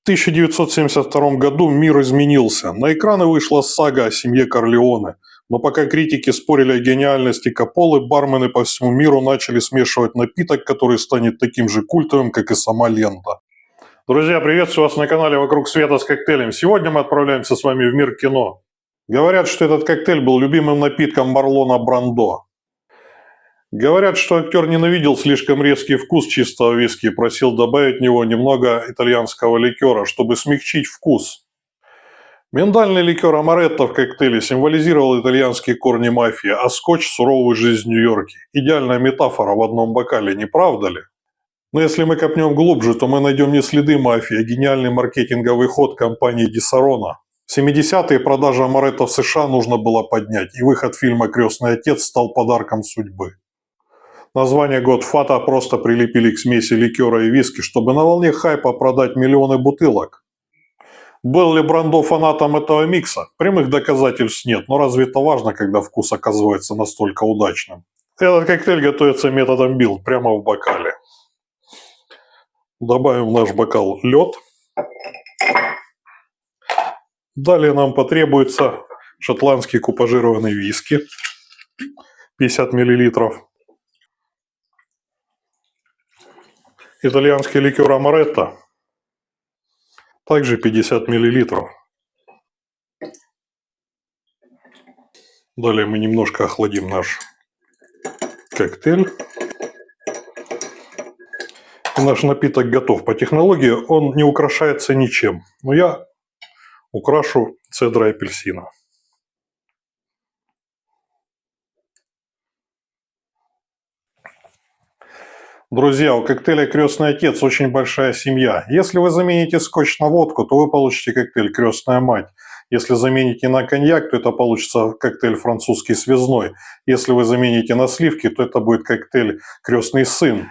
1972 году мир изменился. На экраны вышла сага о семье Корлеоне. Но пока критики спорили о гениальности Копполы, бармены по всему миру начали смешивать напиток, который станет таким же культовым, как и сама лента. Друзья, приветствую вас на канале «Вокруг света» с коктейлем. Сегодня мы отправляемся с вами в мир кино. Говорят, что этот коктейль был любимым напитком Марлона Брандо. Говорят, что актер ненавидел слишком резкий вкус чистого виски и просил добавить в него немного итальянского ликера, чтобы смягчить вкус. Миндальный ликер амаретто в коктейле символизировал итальянские корни мафии, а скотч – суровую жизнь в Нью-Йорке. Идеальная метафора в одном бокале, не правда ли? Но если мы копнем глубже, то мы найдем не следы мафии, а гениальный маркетинговый ход компании Диссарона. В 70-е продажи амаретто в США нужно было поднять, и выход фильма «Крестный отец» стал подарком судьбы. Название Godfather просто прилепили к смеси ликера и виски, чтобы на волне хайпа продать миллионы бутылок. Был ли Брандо фанатом этого микса? Прямых доказательств нет, но разве это важно, когда вкус оказывается настолько удачным? Этот коктейль готовится методом билд, прямо в бокале. Добавим в наш бокал лед. Далее нам потребуется шотландский купажированный виски, 50 мл. Итальянский ликер амаретто, также 50 мл. Далее мы немножко охладим наш коктейль. И наш напиток готов. По технологии он не украшается ничем, но я украшу цедрой апельсина. Друзья, у коктейля «Крестный отец» очень большая семья. Если вы замените скотч на водку, то вы получите коктейль «Крестная мать». Если замените на коньяк, то это получится коктейль «Французский связной». Если вы замените на сливки, то это будет коктейль «Крестный сын».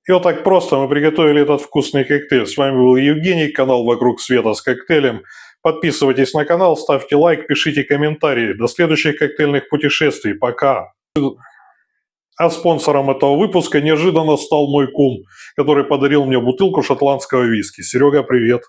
И вот так просто мы приготовили этот вкусный коктейль. С вами был Евгений, канал «Вокруг света» с коктейлем. Подписывайтесь на канал, ставьте лайк, пишите комментарии. До следующих коктейльных путешествий. Пока! А спонсором этого выпуска неожиданно стал мой кум, который подарил мне бутылку шотландского виски. Серега, привет!